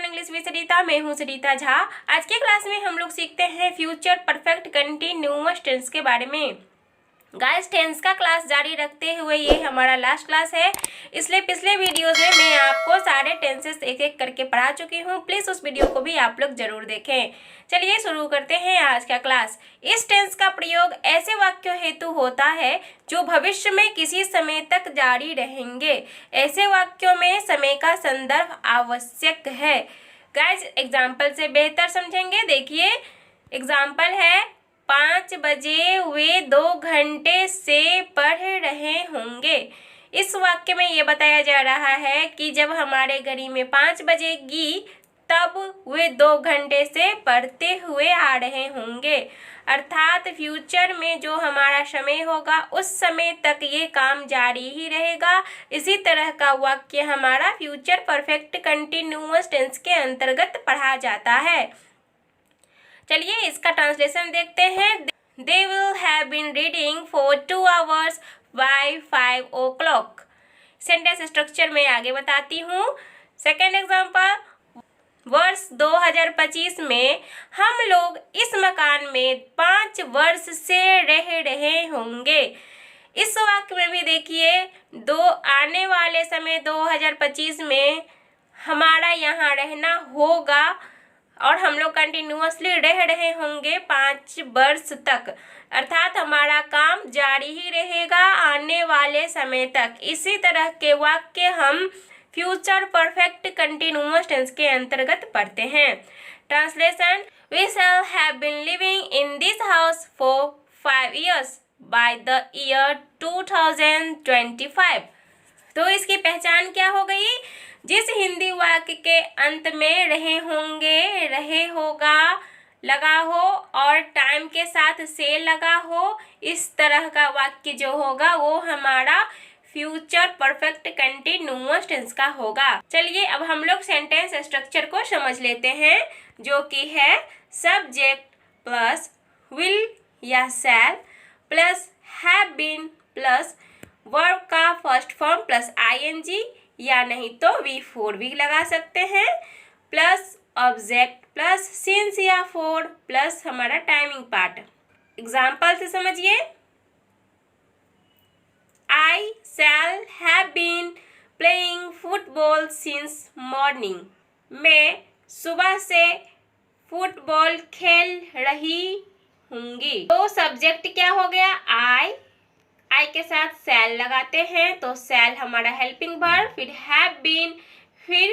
Learn English with सरिता। मैं हूं सरिता झा। आज के क्लास में हम लोग सीखते हैं फ्यूचर परफेक्ट कंटिन्यूअस टेंस के बारे में। गाइस, टेंस का क्लास जारी रखते हुए ये हमारा लास्ट क्लास है, इसलिए पिछले वीडियोस में मैं आपको सारे टेंसेस एक एक करके पढ़ा चुकी हूँ। प्लीज़ उस वीडियो को भी आप लोग जरूर देखें। चलिए शुरू करते हैं आज का क्लास। इस टेंस का प्रयोग ऐसे वाक्यों हेतु होता है जो भविष्य में किसी समय तक जारी रहेंगे। ऐसे वाक्यों में समय का संदर्भ आवश्यक है। गाइस, एग्जाम्पल से बेहतर समझेंगे। देखिए, एग्जाम्पल है 5 बजे वे 2 घंटे से पढ़ रहे होंगे। इस वाक्य में ये बताया जा रहा है कि जब हमारे घड़ी में 5 बजेगी तब वे 2 घंटे से पढ़ते हुए आ रहे होंगे। अर्थात फ्यूचर में जो हमारा समय होगा उस समय तक ये काम जारी ही रहेगा। इसी तरह का वाक्य हमारा फ्यूचर परफेक्ट कंटिन्यूअस टेंस के अंतर्गत पढ़ा जाता है। चलिए इसका ट्रांसलेशन देखते हैं। They will have been reading for 2 hours by 5 o'clock। Sentence structure में आगे बताती हूँ। सेकेंड एग्जाम्पल, वर्ष 2025 में हम लोग इस मकान में 5 वर्ष से रह रहे होंगे। इस वाक्य में भी देखिए, आने वाले समय 2025 में हमारा यहाँ रहना होगा और हम लोग कंटिन्यूअसली रह रहे होंगे 5 वर्ष तक। अर्थात हमारा काम जारी ही रहेगा आने वाले समय तक। इसी तरह के वाक्य हम फ्यूचर परफेक्ट कंटिन्यूअस टेंस के अंतर्गत पढ़ते हैं। Translation, we shall have been living in this house for 5 years by the year 2025। तो इसकी पहचान क्या हो गई? जिस हिंदी वाक्य के अंत में रहे होंगे, रहे होगा लगा हो और टाइम के साथ से लगा हो, इस तरह का वाक्य जो होगा वो हमारा फ्यूचर परफेक्ट कंटिन्यूअस टेंस का होगा। चलिए अब हम लोग सेंटेंस स्ट्रक्चर को समझ लेते हैं, जो कि है सब्जेक्ट प्लस विल या shall plus have been plus verb का फर्स्ट फॉर्म प्लस आईएनजी, या नहीं तो V4 भी लगा सकते हैं, प्लस ऑब्जेक्ट प्लस सिंस या फॉर प्लस हमारा टाइमिंग पार्ट। एग्जाम्पल से समझिए। I shall have been playing football since morning. मैं सुबह से फुटबॉल खेल रही हूँगी। तो सब्जेक्ट क्या हो गया? आई के साथ शैल लगाते हैं तो शैल हमारा हेल्पिंग वर्ब, फिर हैव बीन, फिर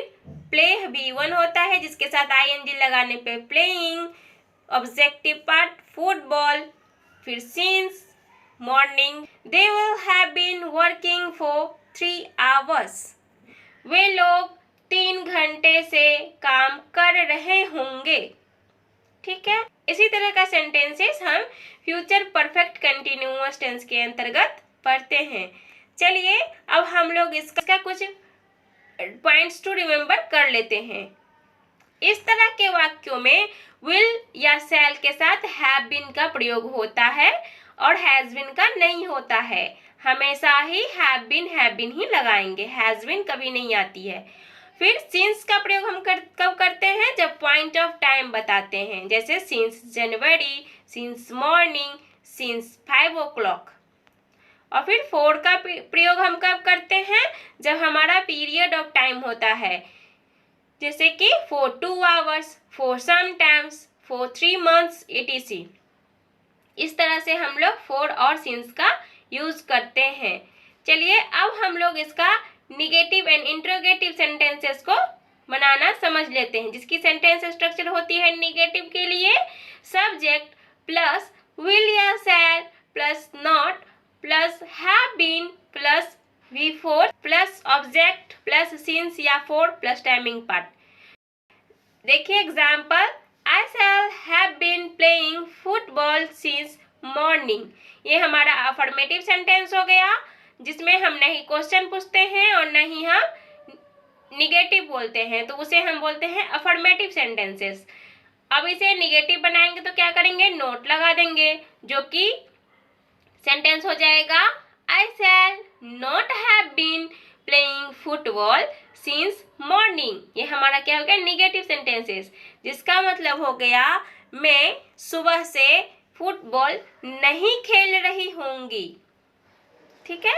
प्ले V1 होता है जिसके साथ आईएनजी लगाने पे प्लेइंग, ऑब्जेक्टिव पार्ट फुटबॉल, फिर since morning. They will have been working for 3 hours। वे लोग 3 घंटे से काम कर रहे होंगे। ठीक है, इसी तरह का सेंटेंसेस हम फ्यूचर परफेक्ट कंटिन्यूअस टेंस के अंतर्गत पढ़ते हैं। चलिए अब हम लोग इसका कुछ पॉइंट्स टू रिमेम्बर कर लेते हैं। इस तरह के वाक्यों में विल या शैल के साथ हैव बीन का प्रयोग होता है और हैज बीन का नहीं होता है। हमेशा ही हैव बीन ही लगाएंगे, हैज बीन कभी नहीं आती है। फिर सिंस का प्रयोग हम कब करते हैं? जब पॉइंट ऑफ टाइम बताते हैं, जैसे since January, since morning, since 5 o'clock। और फिर फॉर का प्रयोग हम कब करते हैं? जब हमारा पीरियड ऑफ टाइम होता है, जैसे कि for 2 hours, for some times, for 3 months etc। इस तरह से हम लोग फॉर और सिंस का यूज करते हैं। चलिए अब हम लोग इसका निगेटिव एंड इंट्रोगेटिव सेंटेंसेस को बनाना समझ लेते हैं, जिसकी सेंटेंस स्ट्रक्चर होती है निगेटिव के लिए सब्जेक्ट प्लस विल या shall plus not plus have been plus V4 plus object plus since या फॉर प्लस टाइमिंग पार्ट। देखिए example, I shall have been playing football since morning. ये हमारा affirmative sentence हो गया, जिसमें हम नहीं क्वेश्चन पूछते हैं और नहीं हम निगेटिव बोलते हैं, तो उसे हम बोलते हैं अफर्मेटिव सेंटेंसेस। अब इसे निगेटिव बनाएंगे तो क्या करेंगे? नोट लगा देंगे, जो कि सेंटेंस हो जाएगा I shall not have been playing football since morning. Morning, ये हमारा क्या हो गया, निगेटिव सेंटेंसेस, जिसका मतलब हो गया मैं सुबह से फुटबॉल नहीं खेल रही होंगी। ठीक है,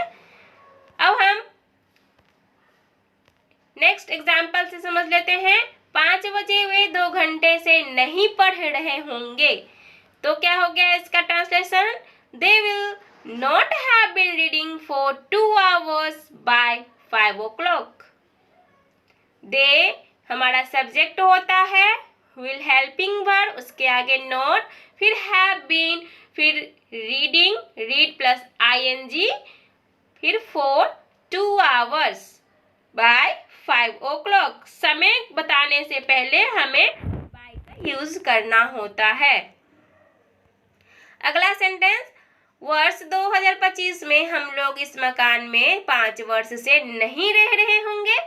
अब हम नेक्स्ट एग्जाम्पल से समझ लेते हैं। 5 बजे वे 2 घंटे से नहीं पढ़ रहे होंगे। तो क्या हो गया इसका translation, they will not have been reading for 2 hours by 5 o'clock। They हमारा सब्जेक्ट होता है, विल हेल्पिंग वर्ब, उसके आगे नॉट, फिर हैव बीन, फिर रीडिंग, रीड प्लस ing, फिर फॉर 2 hours बाय 5 o'clock। समय बताने से पहले हमें बाय का यूज करना होता है। अगला सेंटेंस, वर्ष 2025 में हम लोग इस मकान में 5 वर्ष से नहीं रह रहे होंगे।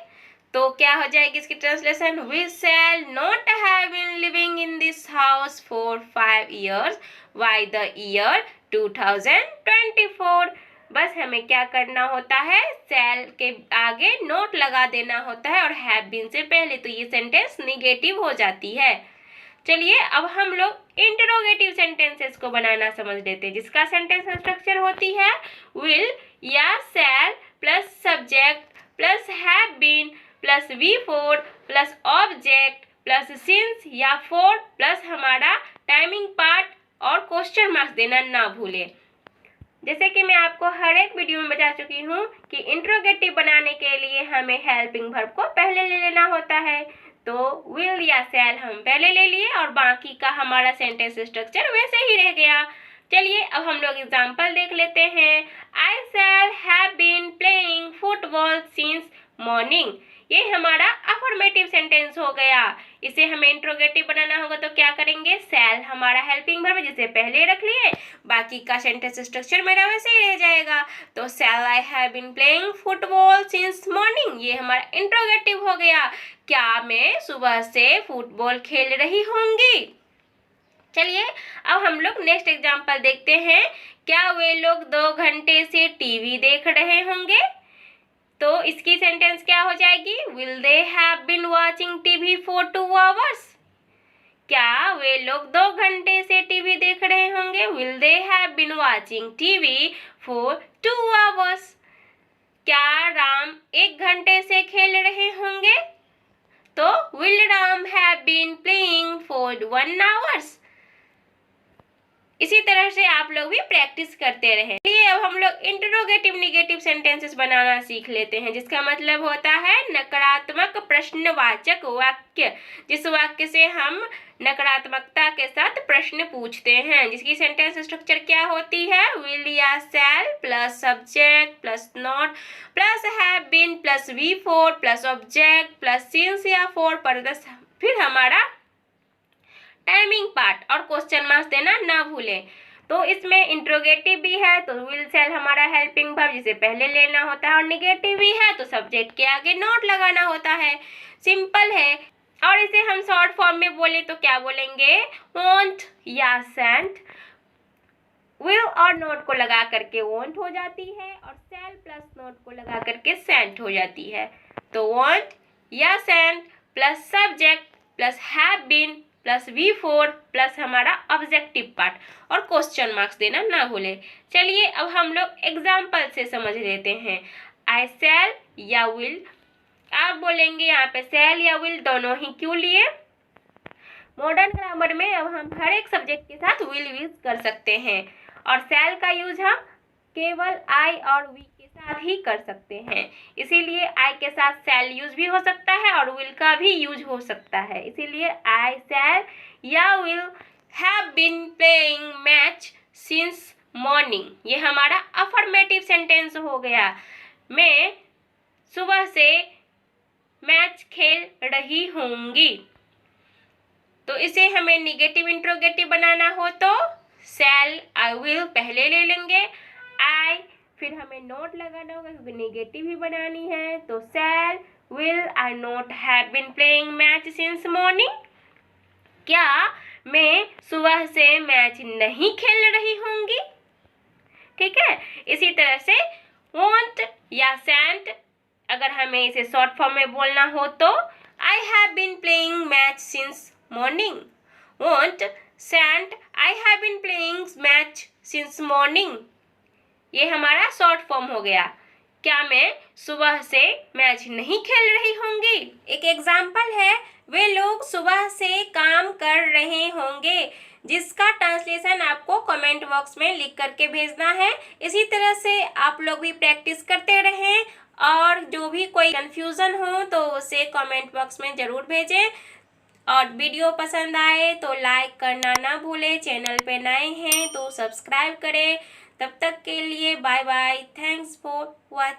तो क्या हो जाएगी इसकी translation, we shall not have been living in this house for 5 years by the year 2024। बस हमें क्या करना होता है, शैल के आगे नोट लगा देना होता है और हैव बीन से पहले, तो ये सेंटेंस निगेटिव हो जाती है। चलिए अब हम लोग इंटरोगेटिव सेंटेंसेस को बनाना समझ लेते हैं, जिसका सेंटेंस स्ट्रक्चर होती है विल या shall plus subject plus have been plus V4 plus object plus since या फॉर प्लस हमारा टाइमिंग पार्ट और क्वेश्चन मार्क्स देना ना भूले। जैसे कि मैं आपको हर एक वीडियो में बता चुकी हूँ कि इंट्रोगेटिव बनाने के लिए हमें हेल्पिंग वर्ब को पहले ले लेना होता है। तो विल या शैल हम पहले ले लिए और बाकी का हमारा सेंटेंस स्ट्रक्चर वैसे ही रह गया। चलिए अब हम लोग एग्जाम्पल देख लेते हैं। I shall have been playing football since morning, ये हमारा अफर्मेटिव सेंटेंस हो गया। इसे हमें इंट्रोगेटिव बनाना होगा तो क्या करेंगे, शैल हमारा हेल्पिंग वर्ब जिसे पहले रख लिए, बाकी का सेंटेंस स्ट्रक्चर मेरा वैसे ही रह जाएगा। तो shall I have been playing football since morning, ये हमारा इंट्रोगेटिव हो गया, क्या मैं सुबह से फुटबॉल खेल रही होंगी। चलिए अब हम लोग नेक्स्ट एग्जाम्पल देखते हैं। क्या वे लोग 2 घंटे से टीवी देख रहे होंगे। तो इसकी सेंटेंस क्या हो जाएगी, will they have been watching TV for 2 hours। क्या वे लोग 2 घंटे से टीवी देख रहे होंगे, will they have been watching TV for 2 hours। क्या राम 1 घंटे से खेल रहे होंगे। तो will Ram have been playing for 1 hour। इसी तरह से आप लोग भी प्रैक्टिस करते रहें। चलिए अब हम लोग इंटरोगेटिव निगेटिव सेंटेंसेस बनाना सीख लेते हैं, जिसका मतलब होता है नकारात्मक प्रश्नवाचक वाक्य, जिस वाक्य से हम नकारात्मकता के साथ प्रश्न पूछते हैं, जिसकी सेंटेंस स्ट्रक्चर क्या होती है, विल या shall plus subject plus not plus have been plus V4 plus object plus since या फॉर पर फिर हमारा टाइमिंग पार्ट और क्वेश्चन मार्क्स देना ना भूलें। तो इसमें इंट्रोगेटिव भी है तो विल शैल हमारा हेल्पिंग वर्ब जिसे पहले लेना होता है, और निगेटिव भी है तो सब्जेक्ट के आगे नोट लगाना होता है। सिंपल है। और इसे हम शॉर्ट फॉर्म में बोले तो क्या बोलेंगे, वॉन्ट या सेंट, विल और नोट को लगा करके वॉन्ट हो जाती है और शैल प्लस नोट को लगा करके सेंट हो जाती है। तो वॉन्ट या shan't plus subject plus have been plus V4 plus हमारा ऑब्जेक्टिव पार्ट और क्वेश्चन मार्क्स देना ना भूले। चलिए अब हम लोग एग्जाम्पल से समझ लेते हैं। आई शैल या विल, आप बोलेंगे यहाँ पे शैल या विल दोनों ही क्यों लिए। मॉडर्न ग्रामर में अब हम हर एक सब्जेक्ट के साथ विल यूज कर सकते हैं और शैल का यूज हम केवल आई और वी के साथ ही कर सकते हैं। इसीलिए आई के साथ शैल यूज भी हो सकता है और विल का भी यूज हो सकता है। इसीलिए आई शैल या will have been playing match since morning, ये हमारा अफर्मेटिव सेंटेंस हो गया। मैं सुबह से मैच खेल रही होंगी। तो इसे हमें निगेटिव इंट्रोगेटिव बनाना हो तो शैल आई विल पहले ले लेंगे, आई फिर हमें नोट लगाना होगा क्योंकि निगेटिव ही बनानी है। तो shall will I not have been playing match since morning, क्या मैं सुबह से मैच नहीं खेल रही होंगी। ठीक है, इसी तरह से वॉन्ट या सेंट, अगर हमें इसे शॉर्ट फॉर्म में बोलना हो तो I have been playing match since morning. Won't send I have been playing match since morning. ये हमारा शॉर्ट फॉर्म हो गया। क्या मैं सुबह से मैच नहीं खेल रही होंगी? एक एग्जाम्पल है, वे लोग सुबह से काम कर रहे होंगे, जिसका ट्रांसलेशन आपको कमेंट बॉक्स में लिख करके भेजना है। इसी तरह से आप लोग भी प्रैक्टिस करते रहें और जो भी कोई कंफ्यूजन हो तो उसे कमेंट बॉक्स में ज़रूर भेजें। और वीडियो पसंद आए तो लाइक करना ना भूलें। चैनल पे नए हैं तो सब्सक्राइब करें। तब तक के लिए bye bye. Thanks for watching.